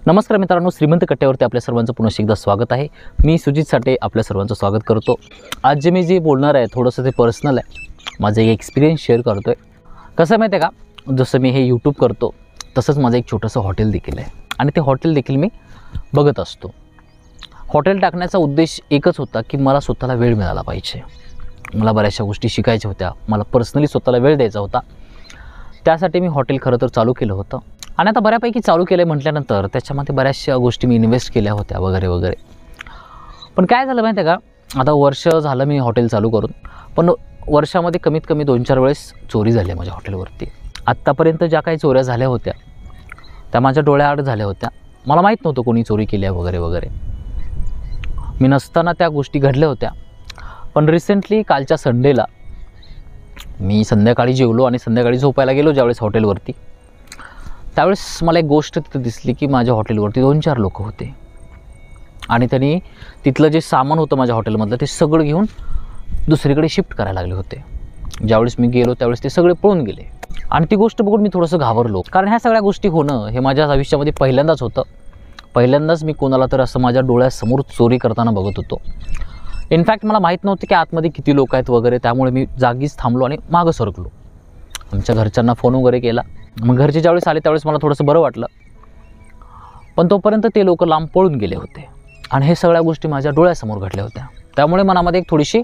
नमस्कार मित्रांनो, श्रीमंत कट्ट्यावरती आपल्या सर्वांचं पुन्हा एकदा स्वागत आहे। मी सुजित साठे आपल्या सर्वांचं स्वागत करतो। आज जे मी बोलणार आहे थोडंसं ते पर्सनल आहे, माझं एक एक्सपिरियन्स शेअर करतो आहे। कसं माहिती आहे का, जसं मी हे यूट्यूब करतो तसंच माझं एक छोटंसं हॉटेल देखील आहे आणि ते हॉटेल देखील मी बघत असतो। हॉटेल टाकण्याचा उद्देश एकच होता की मला स्वतःला वेळ मिळाला पाहिजे, मला बऱ्याचशा गोष्टी शिकायच्या होत्या, मला पर्सनली स्वतःला वेळ द्यायचा होता। त्यासाठी मी हॉटेल खरं तर चालू केलं होतं आणि आता बऱ्यापैकी चालू केलं आहे म्हटल्यानंतर त्याच्यामध्ये बऱ्याचशा गोष्टी मी इन्व्हेस्ट केल्या होत्या वगैरे वगैरे। पण काय झालं माहिती आहे का, आता वर्ष झालं मी हॉटेल चालू करून, पण वर्षामध्ये कमीत कमी 2-4 वेळेस चोरी झाली आहे माझ्या हॉटेलवरती। आत्तापर्यंत ज्या काही चोऱ्या झाल्या होत्या त्या माझ्या डोळ्याआड झाल्या होत्या, मला माहीत नव्हतं कोणी चोरी केली आहे वगैरे वगैरे, मी नसताना त्या गोष्टी घडल्या होत्या। पण रिसेंटली कालच्या संडेला मी संध्याकाळी जेवलो आणि संध्याकाळी झोपायला गेलो ज्यावेळेस हॉटेलवरती, त्यावेळेस मला एक गोष्ट तिथं दिसली की माझ्या हॉटेलवरती 2-4 लोक होते आणि त्यांनी तिथलं जे सामान होतं माझ्या हॉटेलमधलं ते सगळं घेऊन दुसरीकडे शिफ्ट करायला लागले होते। ज्यावेळेस मी गेलो त्यावेळेस ते सगळे पळून गेले आणि ती गोष्ट बघून मी थोडंसं घाबरलो, कारण ह्या सगळ्या गोष्टी होणं हे माझ्या आयुष्यामध्ये पहिल्यांदाच होतं। पहिल्यांदाच मी कोणाला तर असं माझ्या डोळ्यासमोर चोरी करताना बघत होतो। इनफॅक्ट मला माहीत नव्हतं की आतमध्ये किती लोक आहेत वगैरे, त्यामुळे मी जागीच थांबलो आणि मागं सरकलो। आमच्या घरच्यांना फोन वगैरे केला, मग घरचे ज्यावेळेस आले त्यावेळेस मला थोडंसं बरं वाटलं, पण तोपर्यंत ते लोक लांब पळून गेले होते आणि हे सगळ्या गोष्टी माझ्या डोळ्यासमोर घडल्या होत्या। त्यामुळे मनामध्ये एक थोडीशी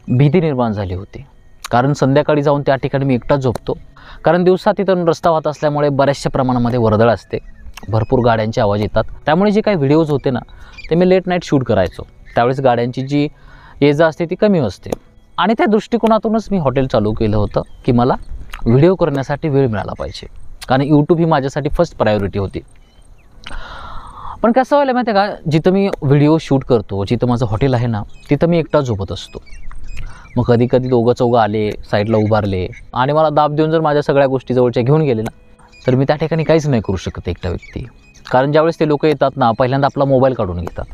भीती निर्माण झाली होती, कारण संध्याकाळी जाऊन त्या ठिकाणी मी एकटाच झोपतो, कारण दिवसा तिथून रस्ता वाहत असल्यामुळे बऱ्याचशा प्रमाणामध्ये वर्दळ असते, भरपूर गाड्यांचे आवाज येतात। त्यामुळे जे काही व्हिडिओज होते ना ते मी लेट नाईट शूट करायचो, त्यावेळेस गाड्यांची जी ये जा असते ती कमी असते आणि त्या दृष्टिकोनातूनच मी हॉटेल चालू केलं होतं की मला व्हिडिओ करण्यासाठी वेळ मिळाला पाहिजे, कारण यूट्यूब ही माझ्यासाठी फर्स्ट प्रायोरिटी होती। पण कसं व्हायला माहिती आहे का, जिथं मी व्हिडिओ शूट करतो, जिथं माझं हॉटेल आहे ना तिथं मी एकटा झोपत असतो। मग कधी कधी 2-4 आले, साईडला उभारले आणि मला दाब देऊन जर माझ्या सगळ्या गोष्टी जवळच्या घेऊन गेले ना तर मी त्या ठिकाणी काहीच नाही करू शकत एकटा व्यक्ती, कारण ज्यावेळेस ते लोक येतात ना पहिल्यांदा आपला मोबाईल काढून घेतात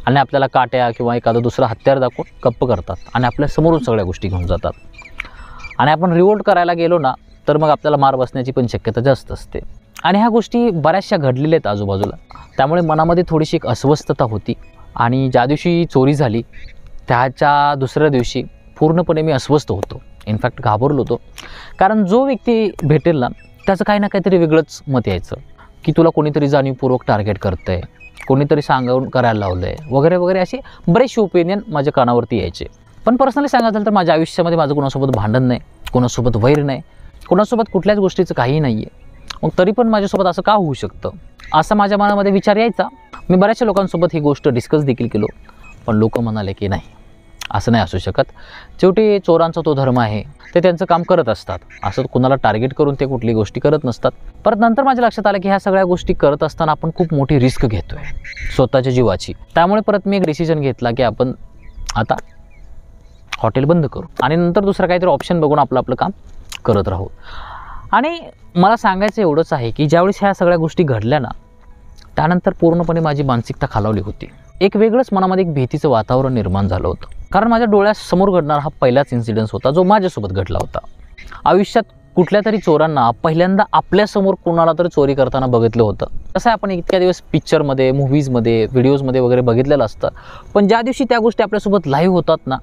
आणि आपल्याला काट्या किंवा एखादं दुसरं हत्यार दाखवून गप्प करतात आणि आपल्या समोरून सगळ्या गोष्टी घेऊन जातात आणि आपण रिवोल्ट करायला गेलो ना तर मग आपल्याला मार बसण्याची पण शक्यता जास्त असते। आणि ह्या गोष्टी बऱ्याचशा घडलेल्या आहेत आजूबाजूला, त्यामुळे मनामध्ये थोडीशी एक अस्वस्थता होती आणि ज्या दिवशी चोरी झाली त्याच्या दुसऱ्या दिवशी पूर्णपणे मी अस्वस्थ होतो, इनफॅक्ट घाबरलो होतो, कारण जो व्यक्ती भेटेल ना त्याचं काही ना काहीतरी वेगळंच मत यायचं की तुला कोणीतरी जाणीवपूर्वक टार्गेट करतं आहे, कोणीतरी सांगून करायला लावलं आहे वगैरे वगैरे, असे बरेचसे ओपिनियन माझ्या कानावरती यायचे। पण पर्सनली सांगायचं झालं तर माझ्या आयुष्यामध्ये माझं कोणासोबत भांडण नाही, कोणासोबत वैर नाही, कोणासोबत कुठल्याच गोष्टीचं काही नाही आहे, मग तरी पण माझ्यासोबत असं का होऊ शकतं असा माझ्या मनामध्ये विचार यायचा। मी बऱ्याचशा लोकांसोबत ही गोष्ट डिस्कस देखील केलो, पण लोक म्हणाले की नाही असं नाही असू शकत, शेवटी चोरांचा तो धर्म आहे, ते त्यांचं काम करत असतात, असं कुणाला टार्गेट करून ते कुठली गोष्टी करत नसतात। परत नंतर माझ्या लक्षात आलं की ह्या सगळ्या गोष्टी करत असताना आपण खूप मोठी रिस्क घेतो आहे स्वतःच्या जीवाची। त्यामुळे परत मी एक डिसिजन घेतला की आपण आता हॉटेल बंद करू आणि नंतर दुसरं काहीतरी ऑप्शन बघून आपलं आपलं काम करत राहू। आणि मला सांगायचं एवढंच आहे की ज्यावेळेस ह्या सगळ्या गोष्टी घडल्या ना त्यानंतर पूर्णपणे माझी मानसिकता खालावली होती, एक वेगळंच मनामध्ये एक भीतीचं वातावरण निर्माण झालं होतं, कारण माझ्या डोळ्यासमोर घडणारा हा पहिलाच इन्सिडेन्स होता जो माझ्यासोबत घडला होता। आयुष्यात कुठल्या तरी चोरांना पहिल्यांदा आपल्यासमोर कोणाला तरी चोरी करताना बघितलं होतं। तसं आपण इतक्या दिवस पिक्चरमध्ये, मूव्हीजमध्ये, व्हिडिओजमध्ये वगैरे बघितलेलं असतं, पण ज्या दिवशी त्या गोष्टी आपल्यासोबत लाईव्ह होतात ना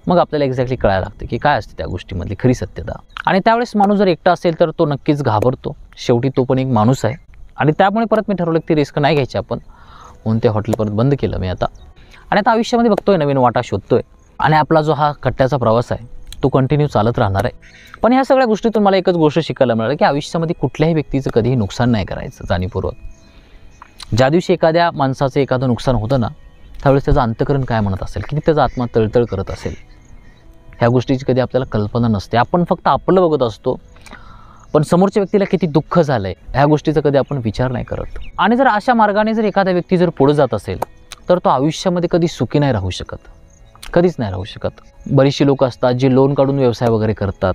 मग आपल्याला एक्झॅक्टली कळायला लागतं की काय असते त्या गोष्टीमधली खरी सत्यता। आणि त्यावेळेस माणूस जर एकटा असेल तर तो नक्कीच घाबरतो, शेवटी तो पण एक माणूस आहे आणि त्यामुळे परत मी ठरवलं की ती रिस्क नाही घ्यायची आपण, म्हणून ते हॉटेल परत बंद केलं मी आता। आणि आता आयुष्यामध्ये बघतोय नवीन वाटा शोधतोय आणि आपला जो हा कट्ट्याचा प्रवास आहे तो कंटिन्यू चालत राहणार आहे। पण ह्या सगळ्या गोष्टीतून मला एकच गोष्ट शिकायला मिळाली की आयुष्यामध्ये कुठल्याही व्यक्तीचं कधीही नुकसान नाही करायचं जाणीवपूर्वक। ज्या दिवशी एखाद्या माणसाचं एखादं नुकसान होतं ना त्यावेळेस त्याचं अंतःकरण काय म्हणत असेल, किती त्याचा आत्मा तळतळ करत असेल, ह्या गोष्टीची कधी आपल्याला कल्पना नसते। आपण फक्त आपलं बघत असतो, पण समोरच्या व्यक्तीला किती दुःख झालं आहे ह्या गोष्टीचा कधी आपण विचार नाही करत। आणि जर अशा मार्गाने जर एखादा व्यक्ती जर पुढे जात असेल तर तो आयुष्यामध्ये कधी सुखी नाही राहू शकत, कधीच नाही राहू शकत। बरीचशी लोक असतात जे लोन काढून व्यवसाय वगैरे करतात,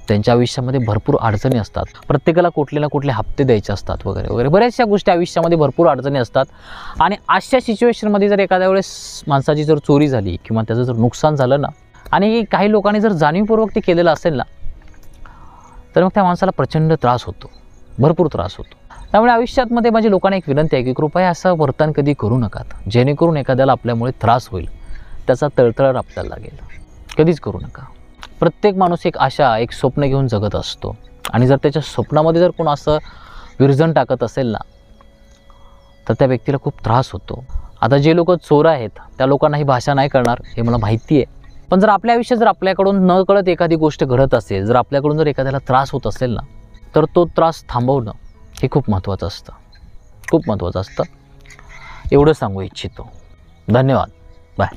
त्यांच्या आयुष्यामध्ये भरपूर अडचणी असतात, प्रत्येकाला कुठले ना कुठले हप्ते द्यायचे असतात वगैरे वगैरे, बऱ्याचशा गोष्टी आयुष्यामध्ये भरपूर अडचणी असतात। आणि अशा सिच्युएशनमध्ये जर एखाद्या वेळेस माणसाची जर चोरी झाली किंवा त्याचं जर नुकसान झालं ना आणि काही लोकांनी जर जाणीवपूर्वक ते केलेलं असेल ना तर मग त्या माणसाला प्रचंड त्रास होतो, भरपूर त्रास होतो। त्यामुळे आयुष्यामध्ये माझी लोकांना एक विनंती आहे की कृपया असं वर्तन कधी करू नका, जेणेकरून एखाद्याला आपल्यामुळे त्रास होईल, त्याचा तळतळ आपल्याला लागेल. कधीच करू नका. प्रत्येक माणूस एक आशा, एक स्वप्न घेऊन जगत असतो आणि जर त्याच्या स्वप्नामध्ये जर कोण असं विरजण टाकत असेल ना, तर त्या व्यक्तीला खूप त्रास होतो. आता जे लोक चोर आहेत त्या लोकांना ही भाषा नाही कळणार हे मला माहिती आहे. पण जर आपल्या आयुष्यात जर आपल्याकडून न कळत एखादी गोष्ट घडत असेल, जर आपल्याकडून जर एखाद्याला त्रास होत असेल ना, तर तो त्रास थांबवणं हे खूप महत्त्वाचं असतं, खूप महत्त्वाचं असतं. एवढं सांगू इच्छितो. धन्यवाद. बाय.